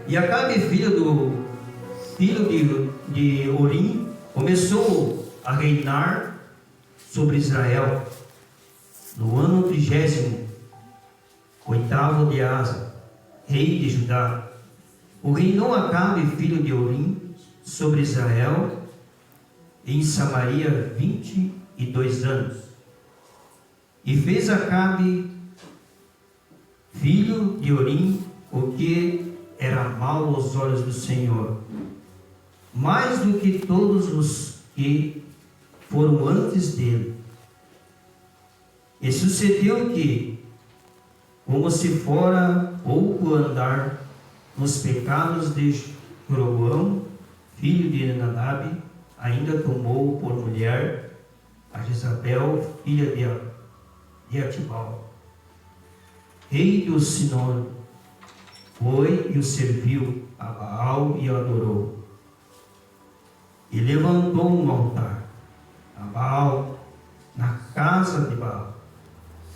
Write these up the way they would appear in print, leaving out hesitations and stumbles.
E Acabe, filho de Orim, começou a reinar sobre Israel no ano 38º de Asa, rei de Judá. O reinou Acabe, filho de Orim, sobre Israel em Samaria 22 anos. E fez Acabe, filho de Orim, o que era mal aos olhos do Senhor, mais do que todos os que foram antes dele. E sucedeu que, como se fora pouco andar nos pecados de Jeroboão, filho de Nadab, ainda tomou por mulher a Jezabel, filha de Atibal, rei do Sidom. Foi e o serviu a Baal e o adorou. E levantou um altar a Baal na casa de Baal,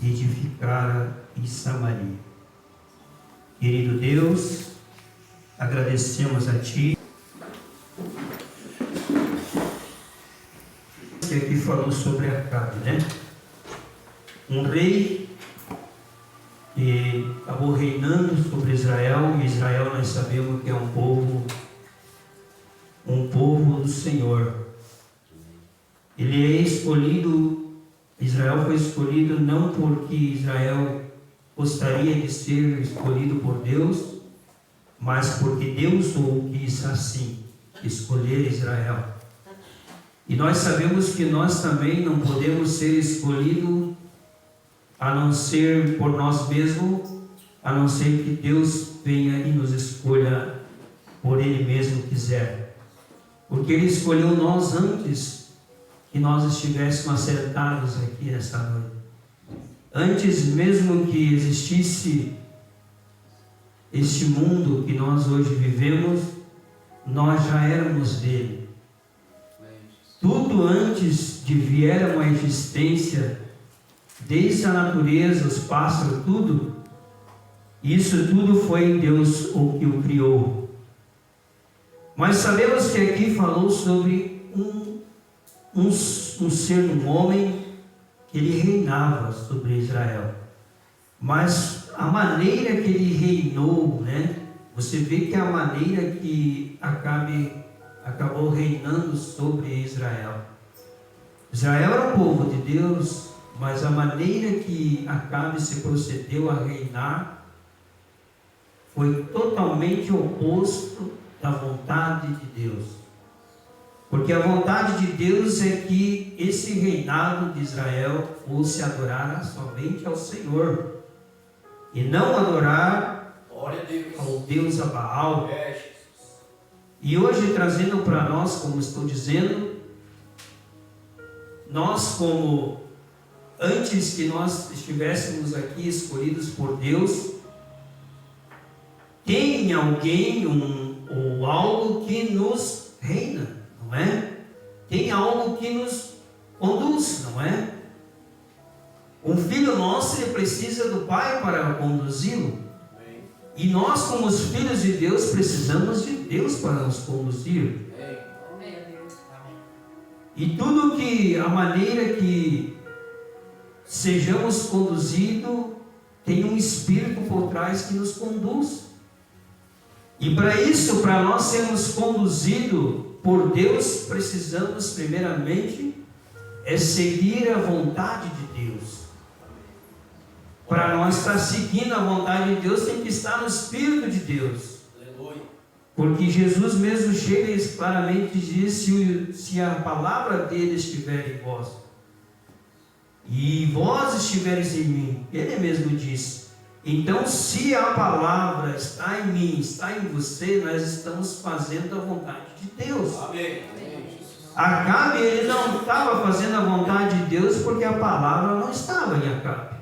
e edificara em Samaria. Querido Deus, agradecemos a Ti. Que aqui falou sobre Acabe, né? Um rei que acabou reinando sobre Israel, e Israel nós sabemos que é um povo do Senhor. Ele é escolhido, Israel foi escolhido não porque Israel gostaria de ser escolhido por Deus, mas porque Deus o quis assim, escolher Israel. E nós sabemos que nós também não podemos ser escolhidos a não ser por nós mesmos, a não ser que Deus venha e nos escolha por Ele mesmo quiser. Porque Ele escolheu nós antes que nós estivéssemos assentados aqui nesta noite. Antes mesmo que existisse este mundo que nós hoje vivemos, nós já éramos dele. Tudo antes de vier uma existência, desde a natureza, os pássaros, tudo, isso tudo foi Deus o que o criou. Mas sabemos que aqui falou sobre um ser, um homem, que ele reinava sobre Israel. Mas a maneira que ele reinou, né? Você vê que a maneira que Acabe acabou reinando sobre Israel. Israel era um povo de Deus, mas a maneira que Acabe se procedeu a reinar foi totalmente oposto da vontade de Deus. Porque a vontade de Deus é que esse reinado de Israel fosse adorar somente ao Senhor, e não adorar ao Deus Baal. E hoje, trazendo para nós, como estou dizendo, nós, como antes que nós estivéssemos aqui escolhidos por Deus, tem alguém ou algo que nos reina, não é? Tem algo que nos conduz, não é? Um filho nosso, ele precisa do pai para conduzi-lo. E nós, como os filhos de Deus, precisamos de Deus para nos conduzir. E tudo que, a maneira que sejamos conduzidos, tem um Espírito por trás que nos conduz. E para isso, para nós sermos conduzidos por Deus, precisamos primeiramente seguir a vontade de Deus. Para nós estar seguindo a vontade de Deus, tem que estar no Espírito de Deus. Porque Jesus mesmo chega e claramente diz: se a palavra dele estiver em vós, e vós estiveres em mim, ele mesmo disse. Então, se a palavra está em mim, está em você, nós estamos fazendo a vontade de Deus. Amém. Acabe, ele não estava fazendo a vontade de Deus porque a palavra não estava em Acabe.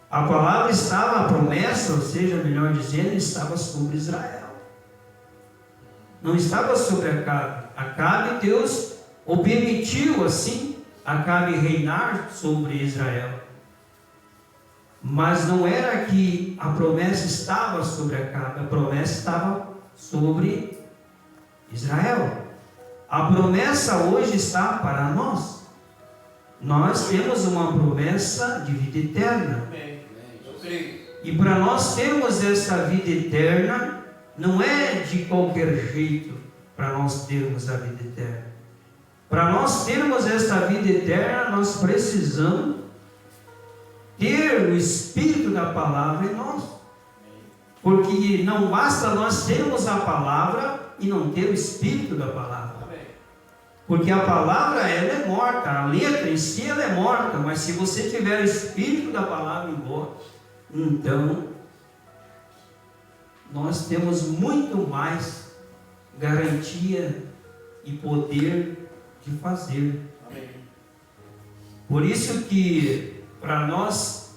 A palavra estava, a promessa, ou seja, melhor dizendo, estava sobre Israel. Não estava sobre Acabe. Acabe, Deus o permitiu assim, Acabe reinar sobre Israel. Mas não era que a promessa estava sobre Acabe, a promessa estava sobre Israel. A promessa hoje está para nós. Nós temos uma promessa de vida eterna. E para nós termos essa vida eterna, não é de qualquer jeito para nós termos a vida eterna. Para nós termos esta vida eterna, nós precisamos ter o Espírito da palavra em nós. Porque não basta nós termos a palavra e não ter o Espírito da palavra. Porque a palavra, ela é morta, a letra em si ela é morta, mas se você tiver o Espírito da palavra em vós, então nós temos muito mais garantia e poder de fazer. Amém. Por isso que para nós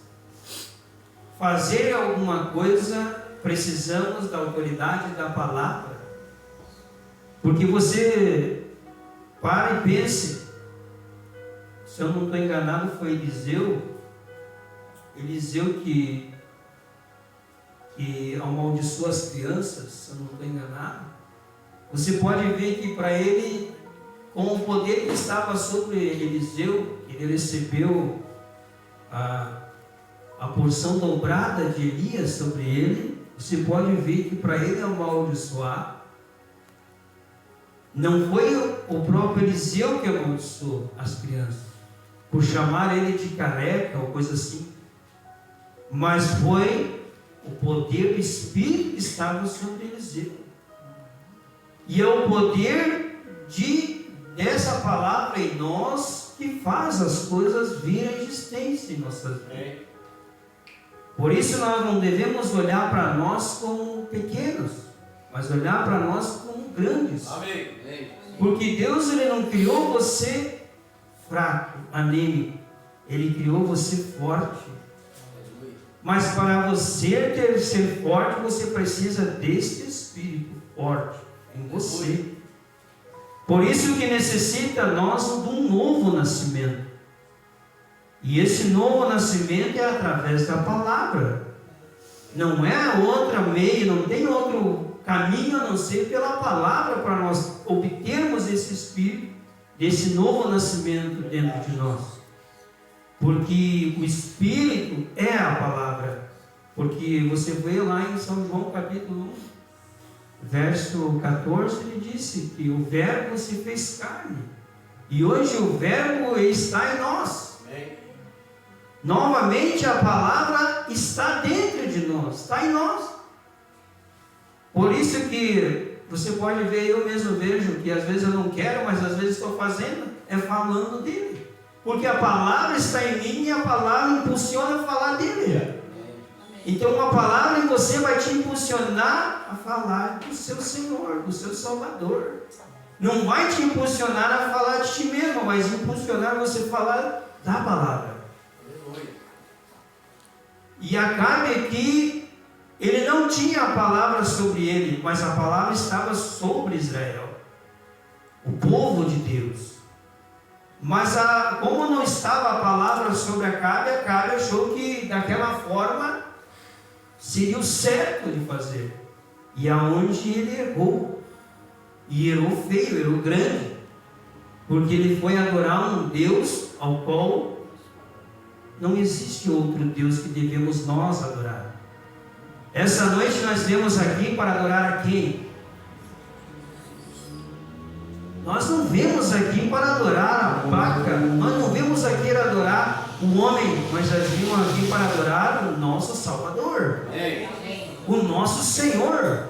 fazer alguma coisa, precisamos da autoridade da palavra. Porque você para e pense, se eu não estou enganado, foi Eliseu que amaldiçoou as crianças, se eu não estou enganado. Você pode ver que para ele, com o poder que estava sobre Eliseu, ele recebeu a porção dobrada de Elias sobre ele. Você pode ver que para ele amaldiçoar, não foi o próprio Eliseu que amaldiçoou as crianças, por chamar ele de careca ou coisa assim, mas foi o poder do Espírito que estava sobre Eliseu. E é o poder dessa palavra em nós que faz as coisas virem à existência em nossas vidas. Por isso nós não devemos olhar para nós como pequenos, mas olhar para nós como grandes. Amém. Porque Deus, ele não criou você fraco, anêmico. Ele criou você forte. Mas para você ser forte, você precisa deste Espírito forte em você. Por isso que necessita nós de um novo nascimento. E esse novo nascimento é através da palavra. Não é outra meio, não tem outro caminho a não ser pela palavra para nós obtermos esse Espírito, esse novo nascimento dentro de nós. Porque o Espírito é a palavra. Porque você vê lá em São João capítulo 1, verso 14, ele disse que o Verbo se fez carne. E hoje o Verbo está em nós. Novamente a palavra está dentro de nós, está em nós. Por isso que você pode ver, eu mesmo vejo que às vezes eu não quero, mas às vezes estou fazendo, é falando dele. Porque a palavra está em mim e a palavra impulsiona a falar dele. Então uma palavra em você vai te impulsionar a falar do seu Senhor, do seu Salvador. Não vai te impulsionar a falar de ti mesmo, mas impulsionar você a falar da palavra. E Acabe aqui, ele não tinha a palavra sobre ele, mas a palavra estava sobre Israel, o povo de Deus. Mas como não estava a palavra sobre Acabe achou que daquela forma seria o certo de fazer. E aonde ele errou, e errou feio, errou grande, porque ele foi adorar um Deus ao qual não existe outro Deus que devemos nós adorar. Essa noite nós viemos aqui para adorar a quem? Nós não viemos aqui para adorar a vaca, nós não viemos aqui para adorar o homem, mas nós viemos aqui para adorar o nosso Salvador, o nosso Senhor.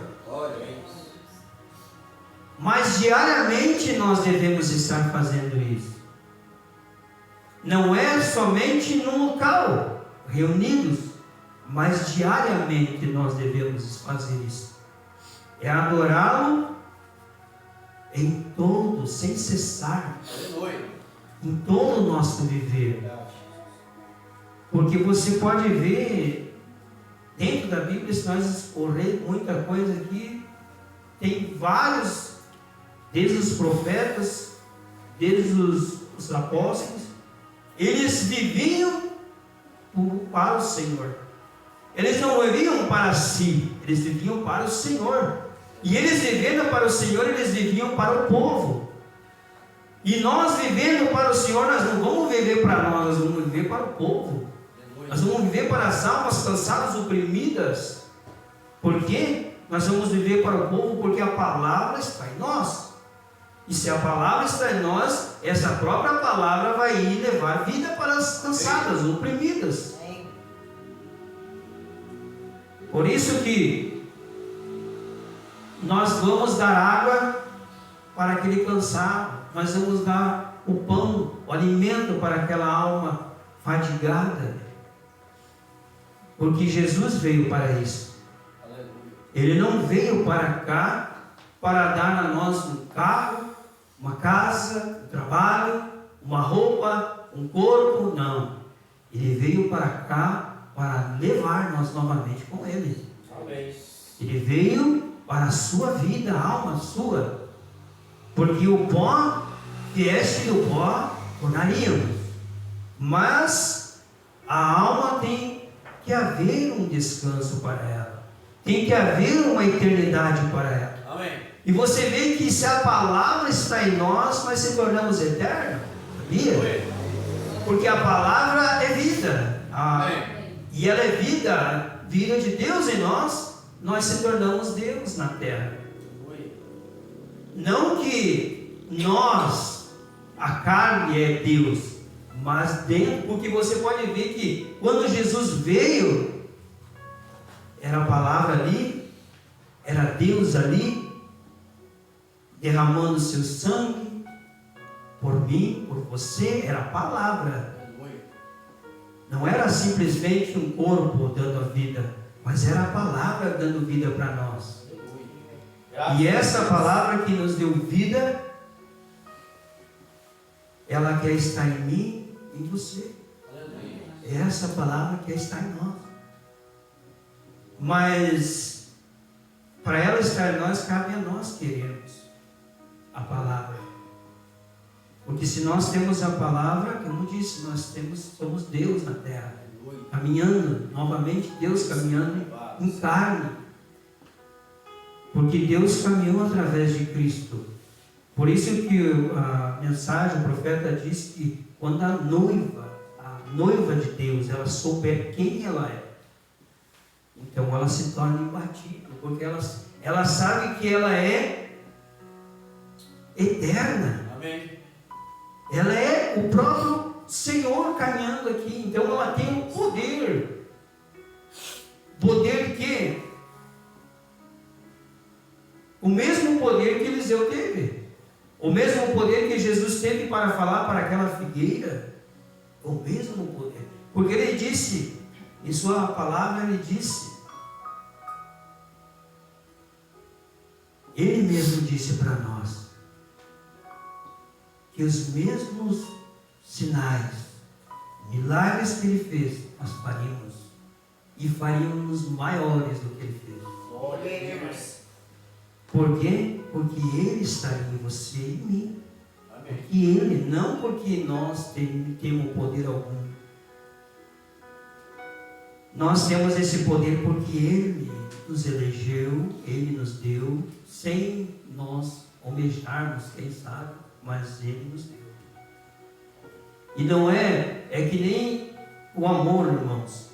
Mas diariamente nós devemos estar fazendo isso. Não é somente num local, reunidos, mas diariamente nós devemos fazer isso. É adorá-lo em todo, sem cessar, em todo o nosso viver. Porque você pode ver, dentro da Bíblia, se nós escorrer muita coisa aqui, tem vários, desde os profetas, desde os apóstolos, eles viviam para o Senhor. Eles não viviam para si, eles viviam para o Senhor. E eles vivendo para o Senhor, eles viviam para o povo. E nós vivendo para o Senhor, nós não vamos viver para nós vamos viver para o povo. Nós vamos viver para as almas cansadas, oprimidas. Por quê? Nós vamos viver para o povo porque a palavra está em nós. E se a palavra está em nós, essa própria palavra vai ir levar vida para as cansadas, oprimidas. Por isso que nós vamos dar água para aquele cansado, nós vamos dar o pão, o alimento para aquela alma fadigada. Porque Jesus veio para isso. Ele não veio para cá para dar a nós um carro, uma casa, um trabalho, uma roupa, um corpo, não. Ele veio para cá para levar nós novamente com Ele. Amém. Ele veio para a sua vida, a alma sua. Porque o pó, vieste do pó, tornaríamos. Mas a alma tem que haver um descanso para ela. Tem que haver uma eternidade para ela. Amém. E você vê que se a palavra está em nós, nós se tornamos eternos. Sabia? Porque a palavra é vida. E ela é vida, vida de Deus em nós, nós se tornamos Deus na terra. Não que nós, a carne é Deus, mas dentro, porque você pode ver que quando Jesus veio, era a palavra ali, era Deus ali, derramando seu sangue por mim, por você, era a palavra. Não era simplesmente um corpo dando a vida, mas era a palavra dando vida para nós. E essa palavra que nos deu vida, ela quer estar em mim e em você. É essa palavra que quer estar em nós. Mas para ela estar em nós, cabe a nós querermos a palavra. Porque se nós temos a palavra, como eu disse, somos Deus na terra, caminhando, novamente Deus caminhando em carne. Porque Deus caminhou através de Cristo. Por isso que a mensagem, o profeta diz que quando a noiva de Deus, ela souber quem ela é, então ela se torna imbatível, porque ela sabe que ela é eterna. Amém. Ela é o próprio Senhor caminhando aqui. Então ela tem o poder. Poder de quê? O mesmo poder que Eliseu teve. O mesmo poder que Jesus teve para falar para aquela figueira. O mesmo poder. Porque ele disse, em sua palavra ele disse, ele mesmo disse para nós, que os mesmos sinais, milagres que ele fez, nós faríamos. E faríamos maiores do que ele fez. Por quê? Porque ele estaria em você e em mim. Amém. E ele, não porque nós temos poder algum. Nós temos esse poder porque ele nos elegeu, ele nos deu, sem nós almejarmos, quem sabe, mas ele nos deu. E não é que nem o amor, irmãos.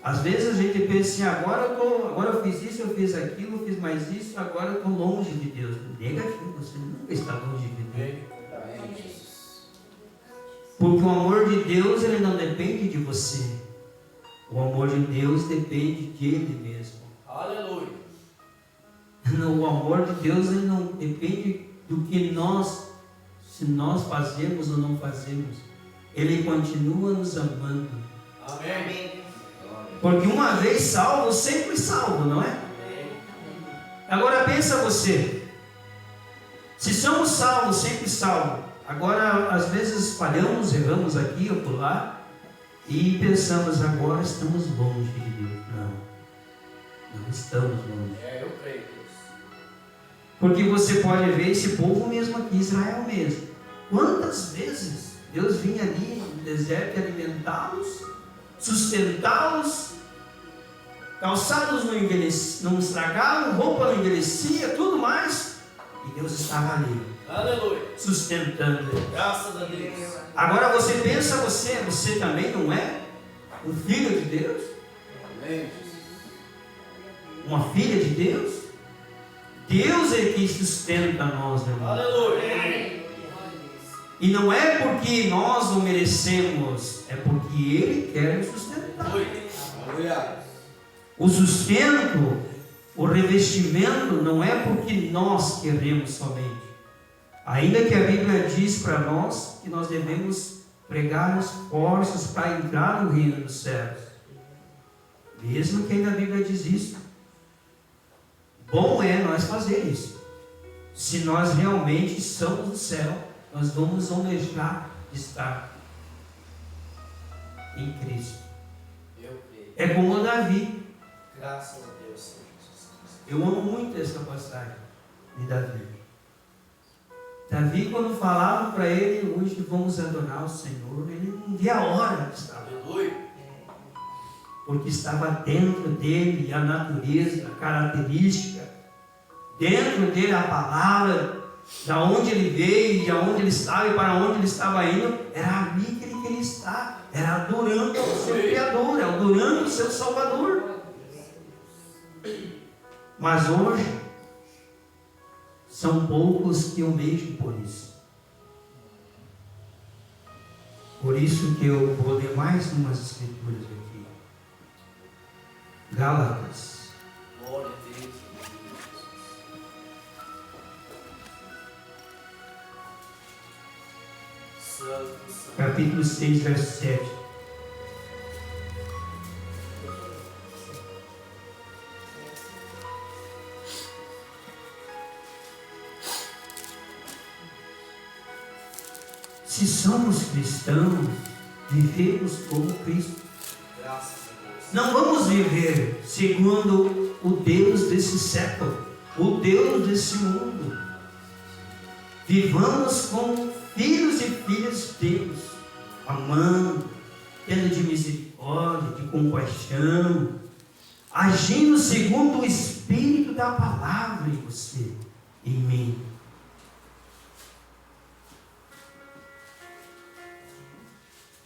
Às vezes a gente pensa assim, agora eu fiz isso, eu fiz aquilo, eu fiz mais isso, agora eu estou longe de Deus. Negativo, você nunca está longe de Deus. Porque o amor de Deus, ele não depende de você. O amor de Deus depende de Ele mesmo. Aleluia. O amor de Deus, ele não depende do que se nós fazemos ou não fazemos. Ele continua nos amando. Amém. Porque uma vez salvo, sempre salvo, não é? Agora pensa você. Se somos salvos, sempre salvos. Agora, às vezes falhamos, erramos aqui ou por lá. E pensamos, agora estamos longe de Deus. Não estamos longe. Eu creio. Porque você pode ver esse povo mesmo aqui, Israel mesmo. Quantas vezes Deus vinha ali no deserto alimentá-los, sustentá-los, calçados não estragavam, roupa não envelhecia, tudo mais, e Deus estava ali, Aleluia. sustentando ele. Graças a Deus. Agora você pensa, você também não é um filho de Deus? Amém. Uma filha de Deus? Deus é que sustenta nós, irmão. Aleluia. E não é porque nós o merecemos, é porque Ele quer nos sustentar. Aleluia. O sustento, o revestimento, não é porque nós queremos somente. Ainda que a Bíblia diz para nós que nós devemos pregar esforços para entrar no reino dos céus. Mesmo que ainda a Bíblia diz isso. Bom é nós fazer isso. Se nós realmente somos do céu, nós vamos almejar estar em Cristo. Eu creio. É como Davi. Graças a Deus, Senhor Jesus. Eu amo muito essa passagem de Davi. Davi, quando falava para ele, hoje vamos adorar o Senhor, ele não via a hora que estava. Aleluia. Porque estava dentro dele a natureza, a característica, dentro dele a palavra, da onde ele veio, de onde ele estava e para onde ele estava indo, era ali que ele queria estar, era adorando o seu Criador, adorando o seu Salvador. Mas hoje, são poucos que almejam por isso. Por isso que eu vou ler mais umas escrituras aqui. Gálatas. Glória a Deus. Santo, santo. Capítulo 6, verso 7. Se somos cristãos, vivemos como Cristo. Graças a Deus. Não vamos viver segundo o Deus desse século, o Deus desse mundo. Vivamos como filhos e filhas de Deus, amando, tendo de misericórdia, de compaixão, agindo segundo o Espírito da palavra em você, em mim.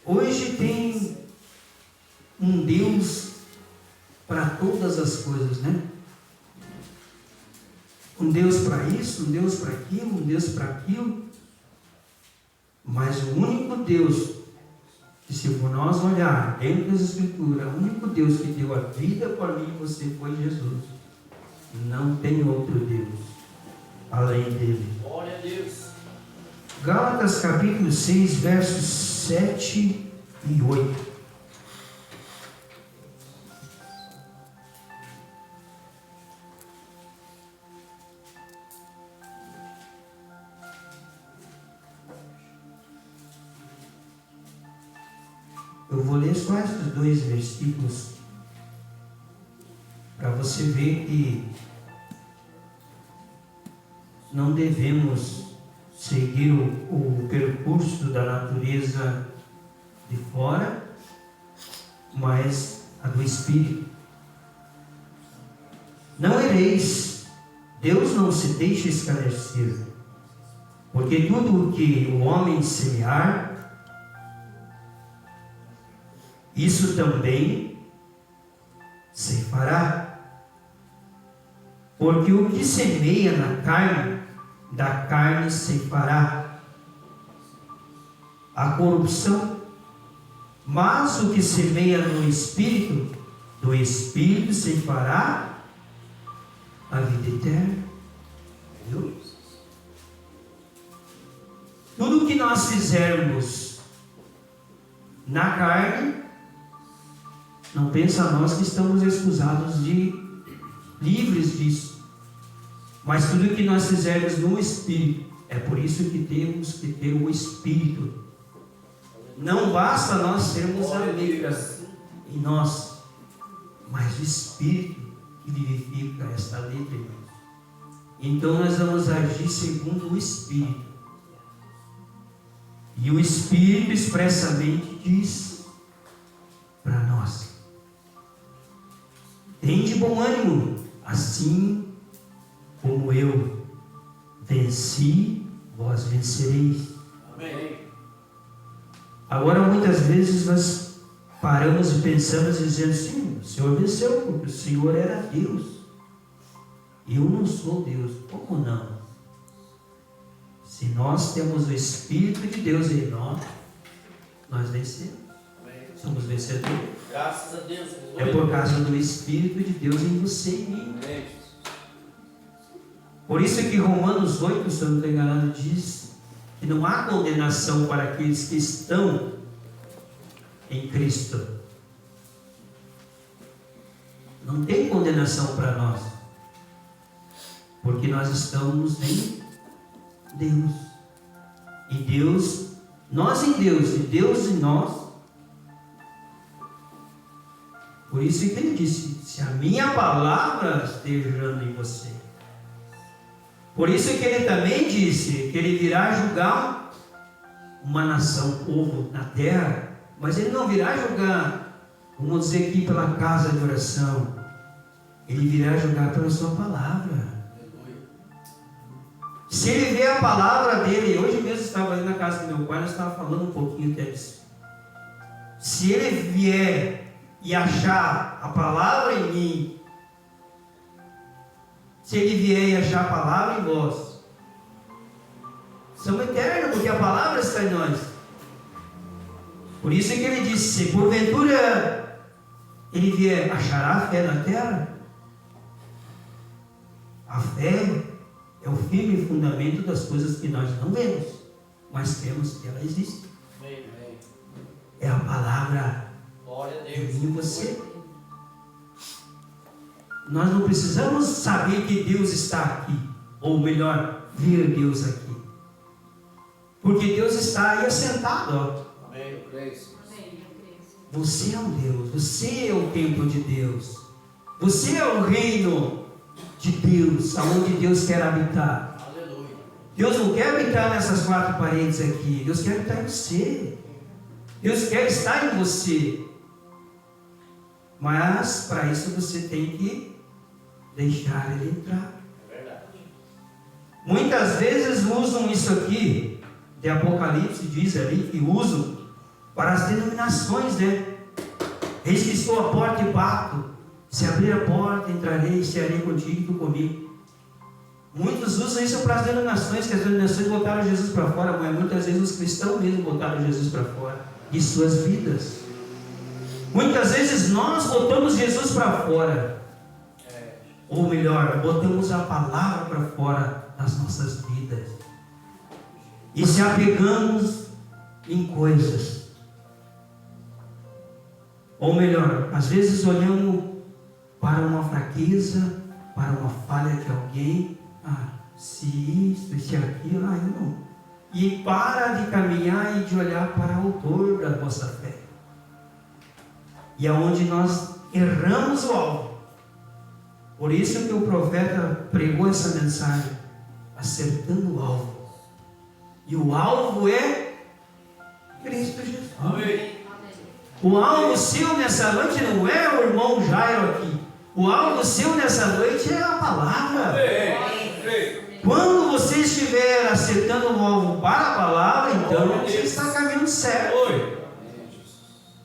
Hoje tem um Deus para todas as coisas, né? Um Deus para isso, um Deus para aquilo, um Deus para aquilo. Mas o único Deus, que se for nós olhar dentro das Escrituras, o único Deus que deu a vida para mim e você foi Jesus. Não tem outro Deus além dele. Glória a Deus. Gálatas capítulo 6, versos 7 e 8. Eu vou ler só esses dois versículos para você ver que não devemos seguir o percurso da natureza de fora, mas a do Espírito. Não ereis, Deus não se deixa escarnecer, porque tudo o que o homem semear, isso também ceifará. Porque o que semeia na carne, da carne ceifará a corrupção, mas o que semeia no Espírito, do Espírito ceifará a vida eterna. Viu? Tudo que nós fizermos na carne, não pensa nós que estamos excusados livres disso. Mas tudo que nós fizermos no Espírito, é por isso que temos que ter o Espírito. Não basta nós sermos a letra em nós, mas o Espírito que vivifica esta letra em nós. Então nós vamos agir segundo o Espírito. E o Espírito expressamente diz para nós Tende bom ânimo, assim como eu venci, vós vencereis. Amém. Agora, muitas vezes nós paramos e pensamos dizendo, sim, o Senhor venceu, porque o Senhor era Deus. Eu não sou Deus. Como não? Se nós temos o Espírito de Deus em nós, nós vencemos. Amém. Somos vencedores. Graças a Deus. É por causa do Espírito de Deus em você e em mim. Amém. Por isso que Romanos 8, se eu não estou enganado, diz que não há condenação para aqueles que estão em Cristo. Não tem condenação para nós, porque nós estamos em Deus. E Deus, nós em Deus e Deus em nós. Por isso que ele disse, se a minha palavra esteja em você. Por isso que ele também disse que ele virá julgar uma nação, um povo na terra, mas ele não virá julgar, vamos dizer aqui, pela casa de oração. Ele virá julgar pela sua palavra. Se ele vê a palavra dele, hoje mesmo estava ali na casa do meu pai, nós estávamos falando um pouquinho até disso. Se ele vier e achar a palavra em mim, se ele vier e achar a palavra em vós, somos eternos, porque a palavra está em nós. Por isso que ele disse, se porventura ele vier, achará a fé na terra? A fé é o firme fundamento das coisas que nós não vemos, mas temos que ela existe. Amém. É a palavra Glória a em Deus. mim e você. Nós não precisamos saber que Deus está aqui, ou melhor, ver Deus aqui, porque Deus está aí assentado. Ó. Amém. Eu creio. Você é um Deus, você é o templo de Deus, você é o reino de Deus, aonde Deus quer habitar. Aleluia. Deus não quer habitar nessas quatro paredes aqui, Deus quer habitar em você. Deus quer estar em você. Mas para isso você tem que deixar Ele entrar. É verdade. Muitas vezes usam isso aqui, de Apocalipse diz ali, que usam para as denominações, né? Eis que estou à porta e bato. Se abrir a porta, entrarei e cearei contigo e tu comigo. Muitos usam isso para as denominações, que as denominações botaram Jesus para fora, mas muitas vezes os cristãos mesmo botaram Jesus para fora de suas vidas. Muitas vezes nós botamos Jesus para fora, ou melhor, botamos a palavra para fora das nossas vidas e se apegamos em coisas, ou melhor, às vezes olhamos para uma fraqueza, para uma falha de alguém, se isso, se aquilo, eu não. E para de caminhar e de olhar para o autor da nossa fé. E é onde nós erramos o alvo. Por isso que o profeta pregou essa mensagem, acertando o alvo. E o alvo é Cristo Jesus. Amém. O alvo seu nessa noite não é o irmão Jairo aqui. O alvo seu nessa noite é a palavra. Quando você estiver acertando o alvo para a palavra, então você está caminhando certo.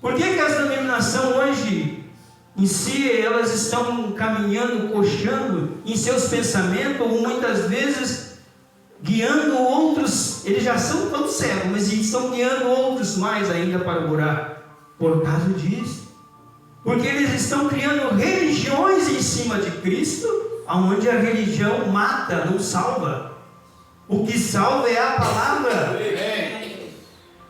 Por que as denominações hoje, em si, elas estão caminhando, coxando em seus pensamentos, ou muitas vezes guiando outros? Eles já são tão cegos, mas eles estão guiando outros mais ainda para o buraco. Por causa disso. Porque eles estão criando religiões em cima de Cristo, onde a religião mata, não salva. O que salva é a palavra.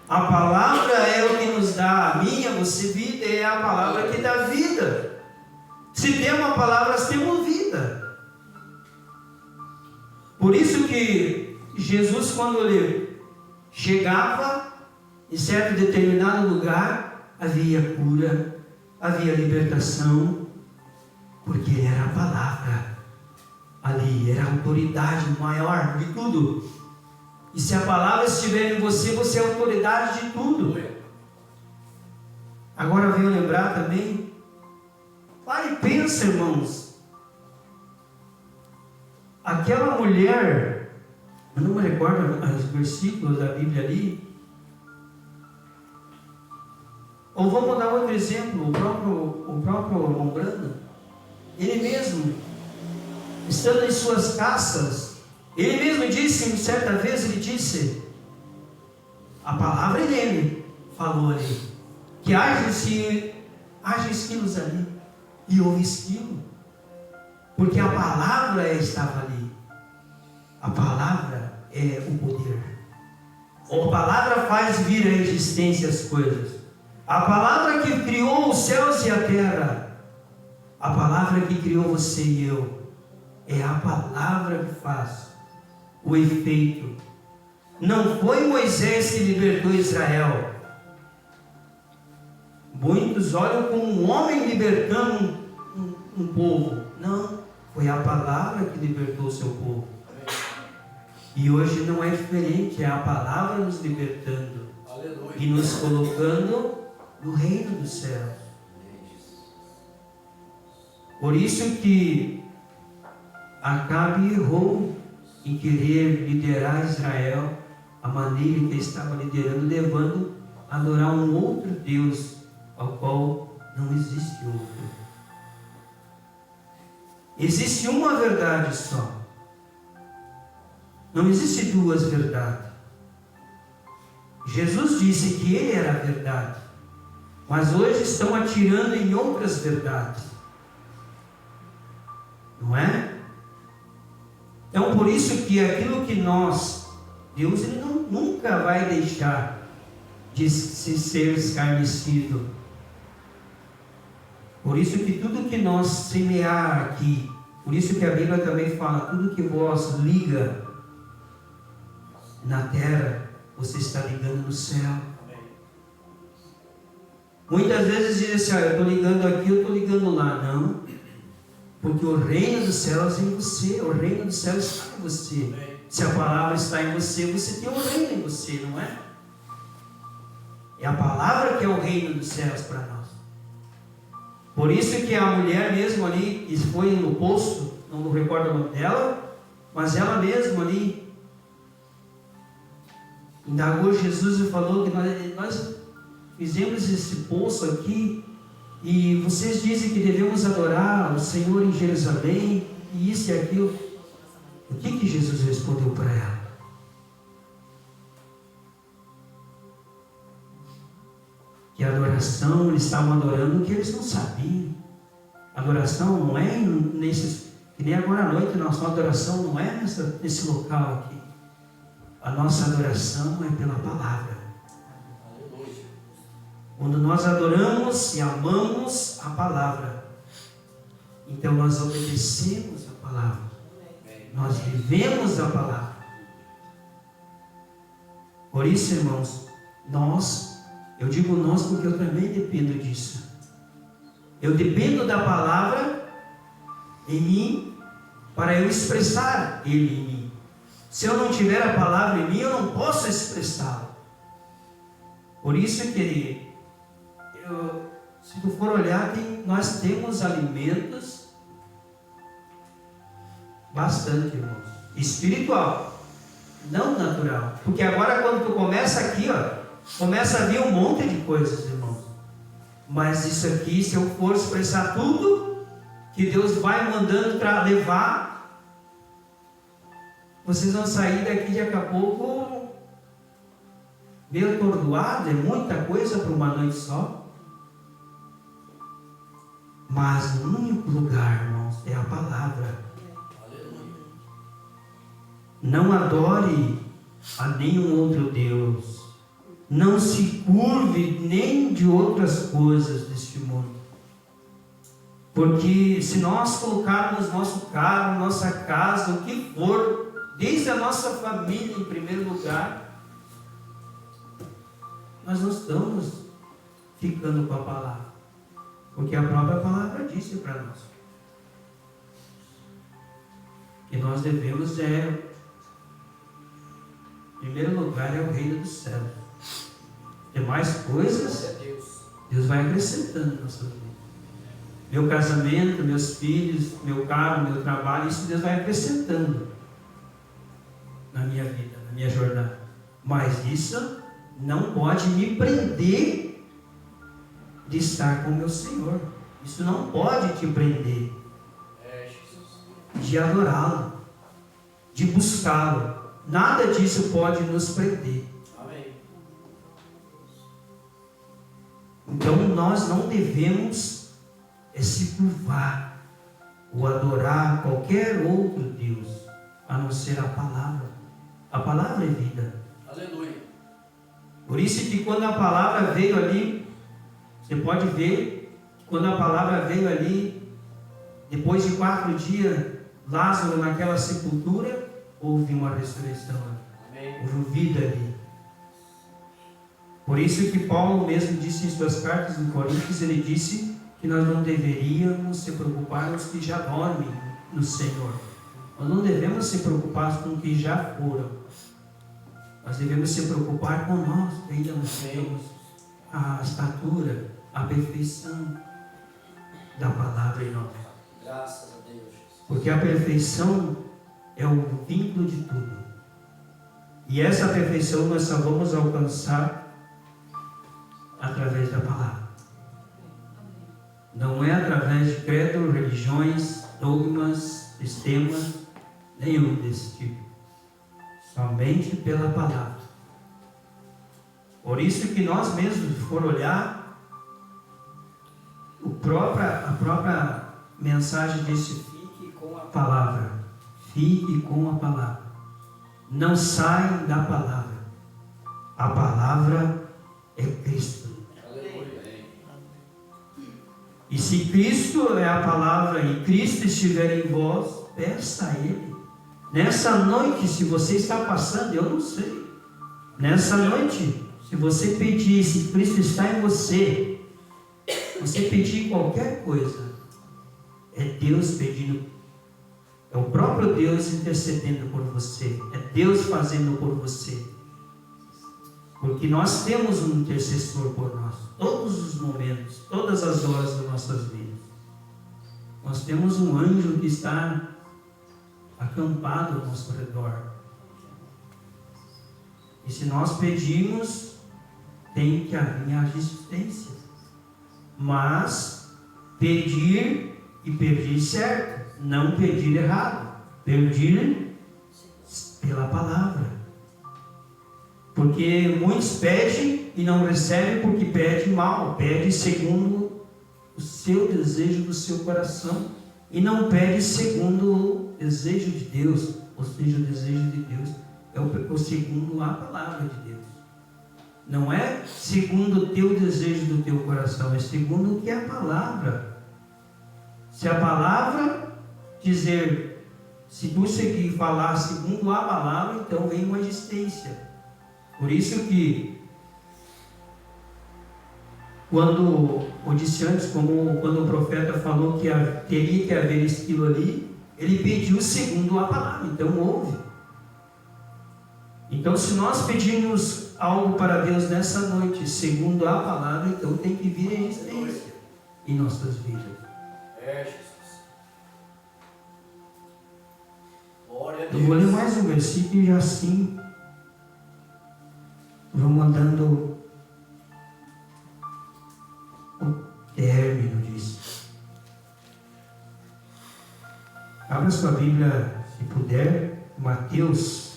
A palavra é o que nos dá a minha, você vida, é a palavra que dá vida. Se temos a palavra, nós temos vida. Por isso que Jesus, quando ele chegava em certo determinado lugar, havia cura, havia libertação, porque ele era a palavra. Ali era a autoridade maior de tudo. E se a palavra estiver em você, você é a autoridade de tudo. Agora venho lembrar também Para e pensa, irmãos. Aquela mulher, eu não me recordo os versículos da Bíblia ali. Ou vamos dar outro exemplo, o próprio irmão Brando. Ele mesmo, estando em suas caças, ele mesmo disse, certa vez, ele disse, a palavra dele falou ali, que haja esquilos ali, e houve esquilo, porque a palavra estava ali. A palavra é o poder. A palavra faz vir à existência as coisas. A palavra que criou os céus e a terra, a palavra que criou você e eu, é a palavra que faz o efeito. Não foi Moisés que libertou Israel. Muitos olham como um homem libertando um povo. Não, foi a palavra que libertou o seu povo. E hoje não é diferente, é a palavra nos libertando. Aleluia. E nos colocando no reino dos céus. Por isso que Acabe errou em querer liderar Israel a maneira que estava liderando, levando a adorar um outro Deus, ao qual não existe outro. Existe uma verdade só. Não existe duas verdades. Jesus disse que Ele era a verdade, mas hoje estão atirando em outras verdades. Não é? Então, por isso que aquilo que Deus ele nunca vai deixar de se ser escarnecido. Por isso que tudo que nós semear aqui, por isso que a Bíblia também fala, tudo que vós liga na terra, você está ligando no céu. Muitas vezes diz assim, eu estou ligando aqui, eu estou ligando lá. Não, porque o reino dos céus é em você, o reino dos céus está em você. Se a palavra está em você, você tem o reino em você, não é? É a palavra que é o reino dos céus para nós. Por isso que a mulher mesmo ali, que foi no poço, não recordo o nome dela, mas ela mesma ali, indagou Jesus e falou que nós fizemos esse poço aqui, e vocês dizem que devemos adorar o Senhor em Jerusalém, e isso e aquilo. O que Jesus respondeu para ela? Que a adoração, eles estavam adorando o que eles não sabiam. Adoração não é nesses, que nem agora à noite, nossa adoração não é nesse local aqui. A nossa adoração é pela palavra. Quando nós adoramos e amamos a palavra, então nós obedecemos a palavra. Nós vivemos a palavra. Por isso, irmãos, eu digo nós porque eu também dependo disso. Eu dependo da palavra em mim para eu expressar Ele em mim. Se eu não tiver a palavra em mim, eu não posso expressá-la. Por isso que se tu for olhar, nós temos alimentos bastante, irmãos, espiritual, não natural. Porque agora quando tu começa aqui, começa a vir um monte de coisas, irmãos. Mas isso aqui, se eu for expressar tudo que Deus vai mandando para levar, vocês vão sair daqui daqui a pouco meio atordoado. É muita coisa para uma noite só. Mas o único lugar, irmãos, é a palavra. Não adore a nenhum outro Deus. Não se curve nem de outras coisas deste mundo. Porque se nós colocarmos nosso carro, nossa casa, o que for, desde a nossa família em primeiro lugar, nós não estamos ficando com a palavra. Porque a própria palavra disse para nós que nós devemos em primeiro lugar é o reino dos céus. Demais coisas Deus vai acrescentando na nossa vida. meu casamento, meus filhos, meu carro, meu trabalho, isso Deus vai acrescentando na minha vida, na minha jornada. Mas isso não pode me prender de estar com o meu Senhor. Isso não pode te prender de adorá-lo, de buscá-lo. Nada disso pode nos prender. Amém. Então nós não devemos se curvar ou adorar qualquer outro Deus, a não ser a palavra. A palavra é vida. Aleluia. Por isso que quando a palavra veio ali, você pode ver, quando a palavra veio ali, depois de 4 dias, Lázaro naquela sepultura, houve uma ressurreição. Amém. Houve vida ali. Por isso que Paulo mesmo disse em suas cartas em Coríntios, ele disse que nós não deveríamos se preocupar com os que já dormem no Senhor. Nós não devemos se preocupar com os que já foram. Nós devemos se preocupar com nós, que ainda não temos a estatura, a perfeição da palavra em nós. Graças a Deus. Porque a perfeição é o vínculo de tudo. E essa perfeição nós só vamos alcançar através da palavra. Não é através de credo, religiões, dogmas, sistemas, nenhum desse tipo. Somente pela palavra. Por isso que nós mesmos, se for olhar, a própria mensagem disse: fique com a palavra. Fique com a palavra. Não saia da palavra. A palavra é Cristo. Aleluia. E se Cristo é a palavra e Cristo estiver em vós, peça a Ele. Nessa noite, se você está passando, eu não sei. Nessa noite, se você pedir, se Cristo está em você, você pedir qualquer coisa, é Deus pedindo. É o próprio Deus intercedendo por você. É Deus fazendo por você. Porque nós temos um intercessor por nós. Todos os momentos, todas as horas das nossas vidas. Nós temos um anjo que está acampado ao nosso redor. E se nós pedirmos, tem que haver a resistência. Mas pedir e pedir certo. Não pedir errado, pedir pela palavra. Porque muitos pedem e não recebem porque pedem mal, pedem segundo o seu desejo do seu coração e não pedem segundo o desejo de Deus, ou seja, o desejo de Deus é o segundo a palavra de Deus. Não é segundo o teu desejo do teu coração, é segundo o que é a palavra. Se a palavra dizer, se tu seguir falar segundo a palavra, então vem uma existência. Por isso que quando eu disse antes, quando o profeta falou que teria que haver aquilo ali, ele pediu segundo a palavra, então houve. Então se nós pedirmos algo para Deus nessa noite, segundo a palavra, então tem que vir a existência em nossas vidas. Jesus. Glória a Eu vou ler Deus. mais um versículo e assim vamos andando o término disso. Abra sua Bíblia, se puder, Mateus.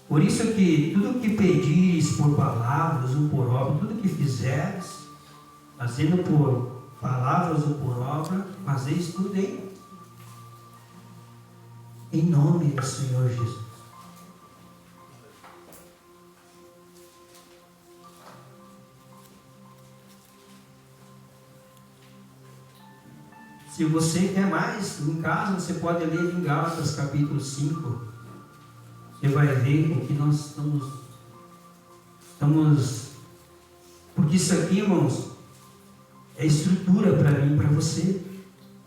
Por isso que tudo que pedires por palavras ou por obra, tudo que fizeres, fazendo por palavras ou por obra, fazeis tudo em nome do Senhor Jesus. Se você quer mais, em casa você pode ler em Gálatas capítulo 5. Você vai ver o que nós estamos. Porque isso aqui, irmãos, é estrutura para mim e para você.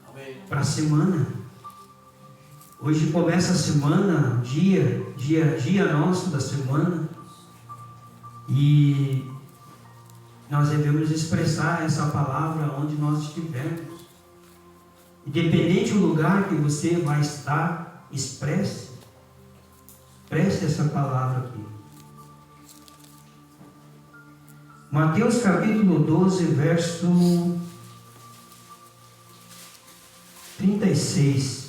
Amém. Para a semana. Hoje começa a semana, dia nosso da semana. E nós devemos expressar essa palavra onde nós estivermos. Independente do lugar que você vai estar, expresse essa palavra aqui. Mateus capítulo 12, verso 36.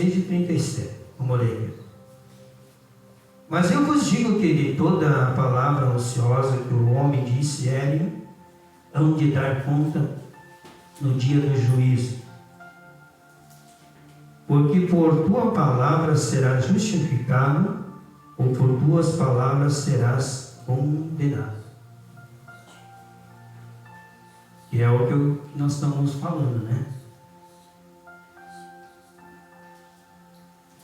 E 37. Vamos ler. Mas eu vos digo que de toda a palavra ociosa que o homem disser, hão de dar conta no dia do juízo. Porque por tua palavra serás justificado, ou por tuas palavras serás condenado. Que é o que nós estamos falando, né?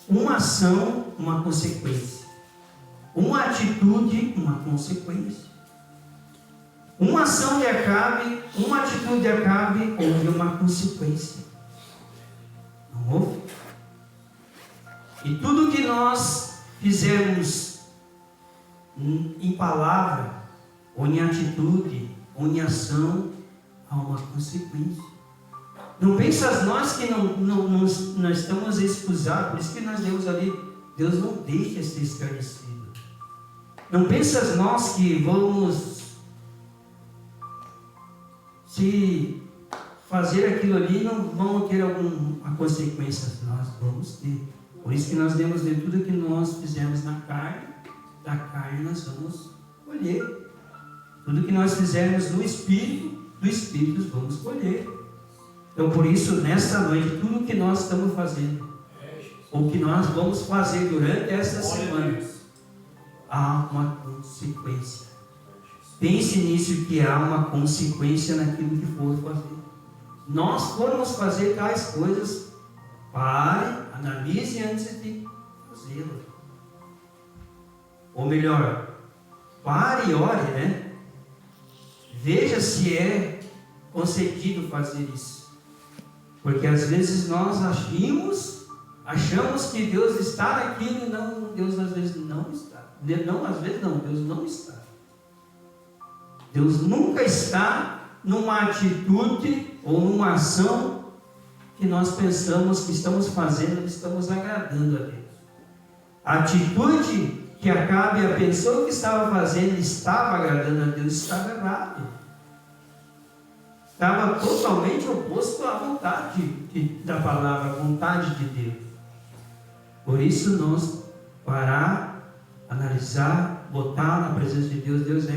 Uma ação, uma consequência. Uma atitude, uma consequência. Uma ação de Acabe, uma atitude de Acabe, houve uma consequência. Não houve? E tudo que nós fizermos em palavra, ou em atitude, ou em ação, há uma consequência. Não pensas nós que não estamos excusados, por isso que nós lemos ali, Deus não deixa ser escarnecido. Não pensas nós que vamos, se fazer aquilo ali, não vamos ter alguma consequência, nós vamos ter. Por isso que nós lemos de tudo que nós fizemos na carne, da carne nós vamos colher. Tudo que nós fizermos no Espírito, do Espírito nós vamos colher. Então, por isso, nesta noite, tudo que nós estamos fazendo, ou que nós vamos fazer durante esta semana, há uma consequência. Pense nisso, que há uma consequência naquilo que for fazer. Nós formos fazer tais coisas, pare, analise antes de fazê-las. Ou melhor, pare e ore, né? Veja se é concedido fazer isso. Porque às vezes nós achamos que Deus está naquilo e não, Deus às vezes não está. Não, às vezes não, Deus não está. Deus nunca está numa atitude ou numa ação que nós pensamos que estamos fazendo, que estamos agradando a Deus. A atitude que Acabe a pessoa que estava fazendo estava agradando a Deus, estava errado. Estava totalmente oposto à vontade da palavra, à vontade de Deus. Por isso nós parar, analisar, botar na presença de Deus. Deus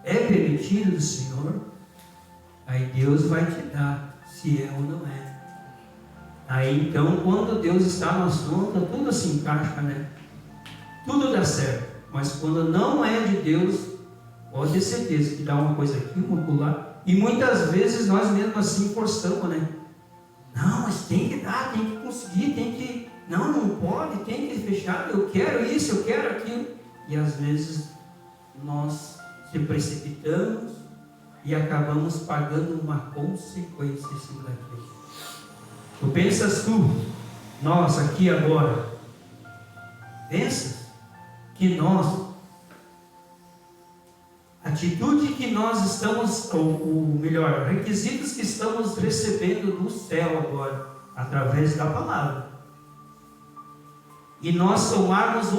é permitido do Senhor. Aí Deus vai te dar, se é ou não é. Aí então, quando Deus está no assunto, tudo se encaixa, né? Tudo dá certo. Mas quando não é de Deus, pode ter certeza que dá uma coisa aqui, uma pular. E muitas vezes nós mesmos assim forçamos, né? Não, mas tem que dar, tem que conseguir, tem que... Não pode, tem que fechar. Eu quero isso, eu quero aquilo. E às vezes nós se precipitamos e acabamos pagando uma consequência em cima daquilo. Tu pensas nossa, aqui agora, pensas que nós, atitude que nós estamos, ou melhor, requisitos que estamos recebendo do céu agora, através da palavra, e nós tomarmos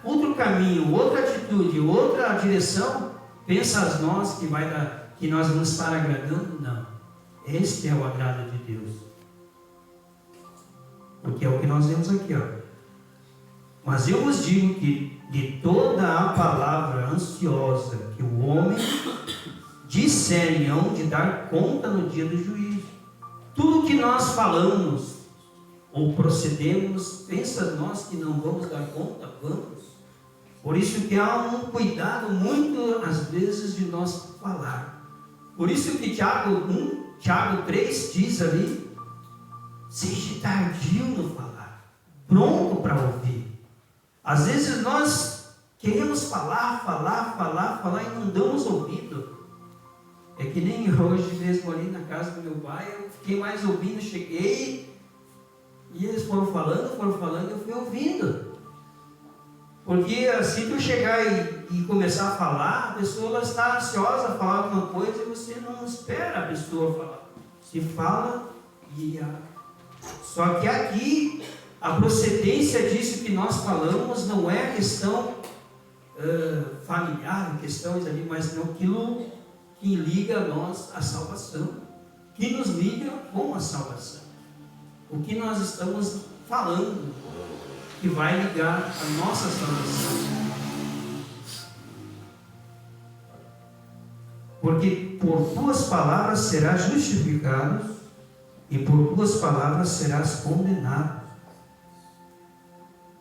outro caminho, outra atitude, outra direção, pensas nós que nós vamos estar agradando? Não. Este é o agrado de Deus. Porque é o que nós vemos aqui, ó. Mas eu vos digo que de toda a palavra ansiosa que o homem disser, hão de dar conta no dia do juízo. Tudo que nós falamos ou procedemos, pensa nós que não vamos dar conta? Vamos. Por isso que há um cuidado muito, às vezes, de nós falar. Por isso que Tiago 3 diz ali, Seja tardio no falar, pronto para ouvir. Às vezes nós queremos falar e não damos ouvido. É que nem hoje mesmo ali na casa do meu pai, eu fiquei mais ouvindo, cheguei e eles foram falando, eu fui ouvindo. Porque se tu chegar e começar a falar, a pessoa ela está ansiosa a falar alguma coisa e você não espera a pessoa falar. Se fala e só que aqui a procedência disso que nós falamos não é questão familiar, questões ali, mas não aquilo que liga a nós à salvação, que nos liga com a salvação. O que nós estamos falando que vai ligar a nossa salvação. Porque por tuas palavras serás justificado e por tuas palavras serás condenado.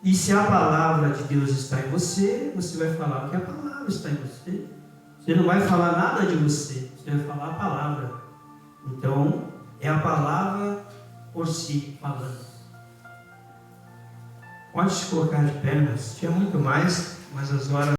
E se a palavra de Deus está em você, você vai falar que a palavra está em você. Você não vai falar nada de você, você vai falar a palavra. Então, é a palavra por si falando. Pode se colocar de pé, mas tinha muito mais, mas as horas